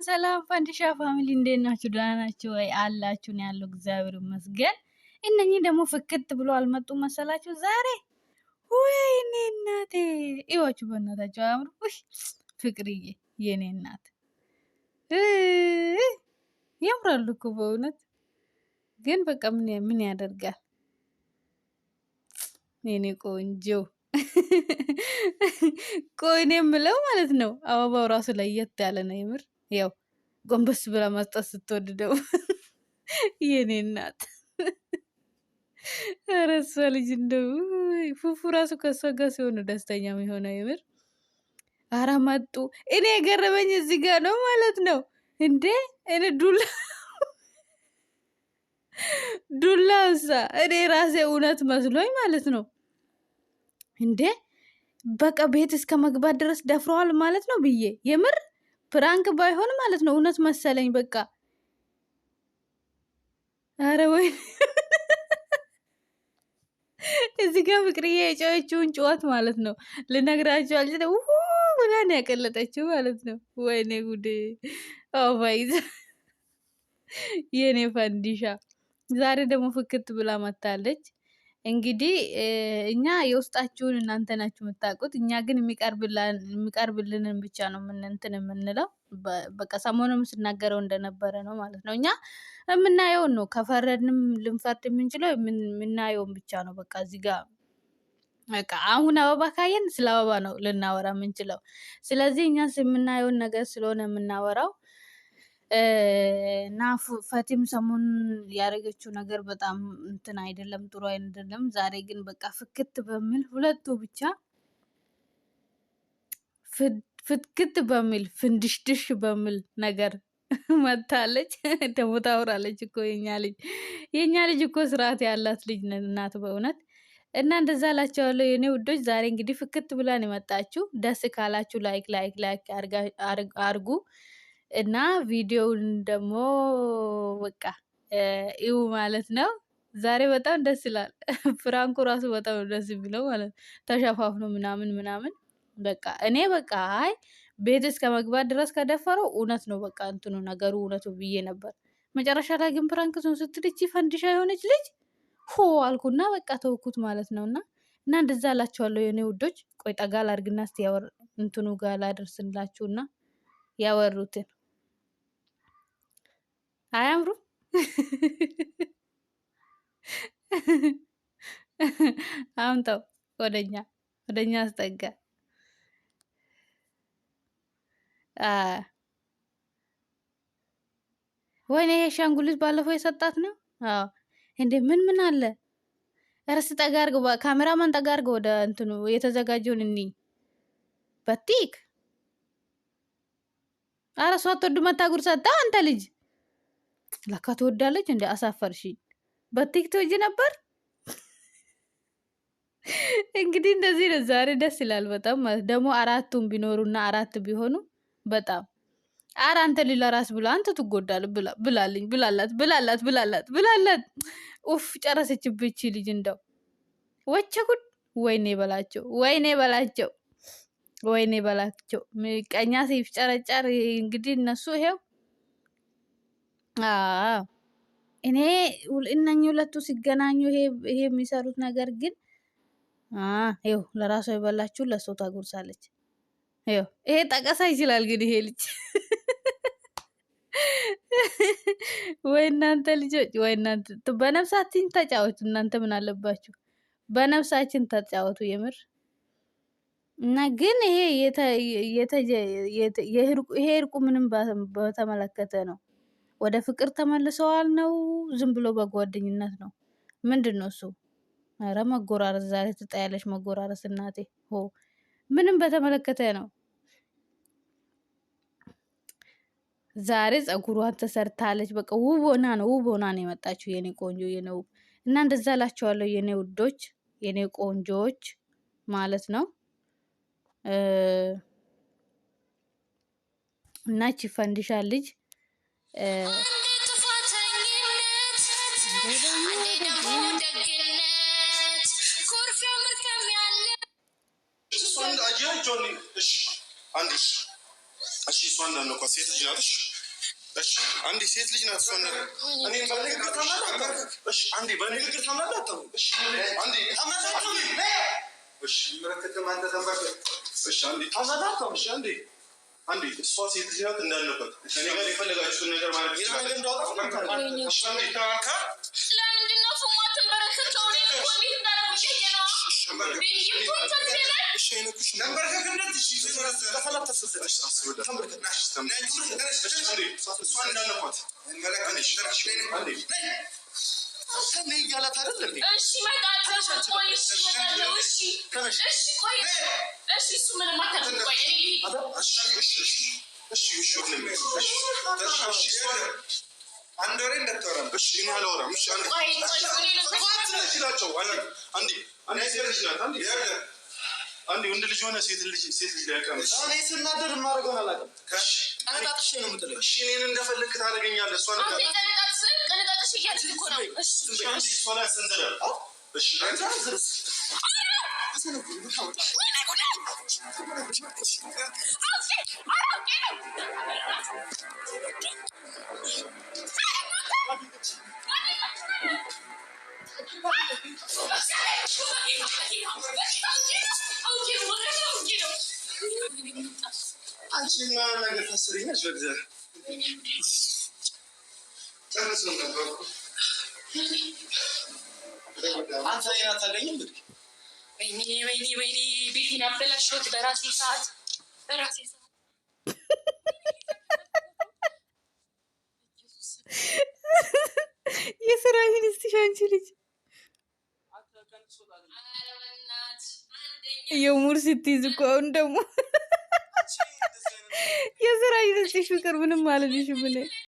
ሰላም ፈንዲሻ ፋሚሊ እንዴት ናችሁ? ደህና ናችሁ ወይ? አላችሁ ነው ያለው። እግዚአብሔር ይመስገን። እነኚህ ደግሞ ፍክት ብሎ አልመጡም መሰላችሁ ዛሬ? ወይኔ እናቴ ይዋችሁ በእናታችሁ አያምሩ? ፍቅርዬ የኔ እናት ያምራሉ እኮ በእውነት ግን በቃ ምን ያደርጋል የኔ ቆንጆ። ቆይ እኔ የምለው ማለት ነው አበባው ራሱ ለየት ያለ ነው የምር። ያው ጎንበስ ብላ መስጠት ስትወድ ደግሞ የኔ እናት ኧረ እሷ ልጅ እንደው ፉፉ ራሱ ከእሷ ጋር ሲሆኑ ደስተኛ የሆነው የምር። ኧረ መጡ። እኔ የገረመኝ እዚህ ጋር ነው ማለት ነው እንዴ እኔ ዱላ እሳ እኔ ራሴ እውነት መስሎኝ ማለት ነው እንዴ በቃ ቤት እስከ መግባት ድረስ ደፍረዋል ማለት ነው ብዬ የምር ፕራንክ ባይሆን ማለት ነው እውነት መሰለኝ በቃ። አረ ወይ እዚህ ጋር ፍቅርዬ የጨወችውን ጨዋት ማለት ነው ልነግራችሁ አልችልም። ብላን ያቀለጠችው ማለት ነው። ወይኔ ጉዴ! ኦቫይዝ የኔ ፈንዲሻ ዛሬ ደግሞ ፍክት ብላ መታለች። እንግዲህ እኛ የውስጣችሁን እናንተ ናችሁ የምታውቁት። እኛ ግን የሚቀርብልንን ብቻ ነው እንትን የምንለው። በቃ ሰሞኑን ስናገረው እንደነበረ ነው ማለት ነው። እኛ የምናየውን ነው ከፈረድንም ልንፈርድ የምንችለው የምናየውን ብቻ ነው። በቃ እዚህ ጋር በቃ አሁን አበባ ካየን ስለ አበባ ነው ልናወራ የምንችለው። ስለዚህ እኛ የምናየውን ነገር ስለሆነ የምናወራው እና ፈቲም ሰሞኑን ያደረገችው ነገር በጣም እንትን አይደለም፣ ጥሩ አይደለም። ዛሬ ግን በቃ ፍክት በሚል ሁለቱ ብቻ ፍክት በሚል ፍንድሽድሽ በሚል ነገር መታለች። ደግሞ ታወራለች እኮ የኛ ልጅ እኮ ስርዓት ያላት ልጅ ናት በእውነት። እና እንደዛ ላቸዋለሁ የኔ ውዶች። ዛሬ እንግዲህ ፍክት ብላን የመጣችሁ ደስ ካላችሁ ላይክ አርጉ እና ቪዲዮውን ደግሞ በቃ ይው ማለት ነው። ዛሬ በጣም ደስ ይላል። ፍራንኩ ራሱ በጣም ደስ የሚለው ማለት ነው። ተሸፋፍኖ ምናምን በቃ እኔ በቃ አይ ቤት እስከ መግባት ድረስ ከደፈረው እውነት ነው በቃ እንትኑ ነገሩ እውነቱ ብዬ ነበር። መጨረሻ ላይ ግን ፍራንክ ዞን ስትልቺ ፈንዲሻ የሆነች ልጅ ሆ አልኩና በቃ ተውኩት ማለት ነው። እና እንደዛ አላችኋለሁ የኔ ውዶች። ቆይ ጠጋ ላድርግና እስቲ እንትኑ ጋር ላደርስላችሁና ያወሩትን አያምሩ? አምጣው ወደኛ አስጠጋ። ወይኔ ይሄ ሻንጉሊት ባለፈው የሰጣት ነው። አዎ እንዴ ምን አለ? እርስ ጠጋ አድርገው፣ ካሜራማን ጠጋ አድርገው ወደ እንትኑ የተዘጋጀውን እኒ በቲክ አረ እሷ አትወዱ መታጉር ሰጣ። አንተ ልጅ ለካ ትወዳለች እንዴ! አሳፈርሽ። በቲክ ትወጂ ነበር። እንግዲህ እንደዚህ ነው ዛሬ። ደስ ይላል በጣም ማለት ደግሞ አራቱም ቢኖሩና አራት ቢሆኑ በጣም አረ አንተ ሌላ ራስ ብላ አንተ ትጎዳል ብላላት። ኡፍ ጨረሰችብች ልጅ እንደው ወቸ ጉድ። ወይኔ በላቸው ምቀኛ ሲፍጨረጨር እንግዲህ እነሱ ይሄው እኔ እነኚህ ሁለቱ ሲገናኙ ይሄ የሚሰሩት ነገር ግን ይኸው ለራሷ የበላችሁ ለሰው ታጎርሳለች። ይኸው ይሄ ጠቀሳ ይችላል ግን ይሄ ልጅ ወይ እናንተ ልጆች ወይ እናንተ በነፍሳችን ተጫወቱ። እናንተ ምን አለባችሁ? በነፍሳችን ተጫወቱ የምር። እና ግን ይሄ እርቁ ምንም በተመለከተ ነው። ወደ ፍቅር ተመልሰዋል ነው ዝም ብሎ በጓደኝነት ነው? ምንድን ነው እሱ? ኧረ መጎራረስ ዛሬ ትጣያለሽ። መጎራረስ እናቴ ሆ ምንም በተመለከተ ነው። ዛሬ ጸጉሯን ተሰርታለች። በቃ ውብ ሆና ነው የመጣችው የኔ ቆንጆ የኔ ውብ። እና እንደዛ ላቸዋለሁ የኔ ውዶች የኔ ቆንጆዎች ማለት ነው። እና እቺ ፈንዲሻ ልጅ እሺ እሷን እንዳልነው እኮ ሴት ልጅ ናት። እሺ አንዴ ሴት ልጅ ናት። እሷን ነገር እኔ በንግግር ታምናለህ? እሺ አንዴ በንግግር ታምናለህ? እሺ አንዴ ታምናለህ? እሺ ምረከተም አንተ ተንበርከክ። እሺ አንዴ ታምናለህ? እሺ አንዴ አንዴ እሷ ሴት ልጅ ናት እንዳልነበር እኔ ጋር የፈለጋችሁትን ነገር ማለት ነው። ነገር እንዳወጣ እሺ አንዴ ታካ ለምንድን ነው ፎማትን በረከተው ነው ኮሚት እንዳረጉሽ ነው እሺ አይነኩሽ ተንበርከክ እንደት እሺ ለፈላት ተሰዘሽ አስብላ ተንበርከክ ናሽ ተንበርከክ እሷን እንዳልነኳት መለከነሽ አንዴ ሰኔ ያላት አይደል እንዴ? እሺ መጣጣሽ ቆይ እሺ መጣጣው እሺ እሺ ቆይ እሺ እሱ ምን ማታደርግ ቆይ እኔ እሺ አንድ ወሬ እንደተወራም እሺ እኔ አላወራም። እሺ አንዴ አንዴ ወንድ ልጅ ሆነ ሴት ልጅ ሊያቀም እኔ ስናደር ማረጋውን አላውቅም። ቀነጣጥሽ ነው የምትለው። እሺ እኔን እንደፈለክ ታደርገኛለህ። እሷ ነው ቀነጣጥሽ እያልክ እኮ ነው። እሺ አንዴ እሷ ላይ ሰንደረ እሺ አንተ ዝርስ አንቺማ ነገር ታስሪኛለሽ። በእግዚአብሔር ጨርስ ነው ነበር አንተ አይና ታገኝ እንዴ? ወይኔ ቤቴን አበላሽሁት በራሴ ሰዓት የስራ ሚኒስትር አንቺ ልጅ የሙር ስትይዝ እኮ አሁን ደግሞ የስራ ሚኒስትር ፍቅር ምንም አልልሽም እኔ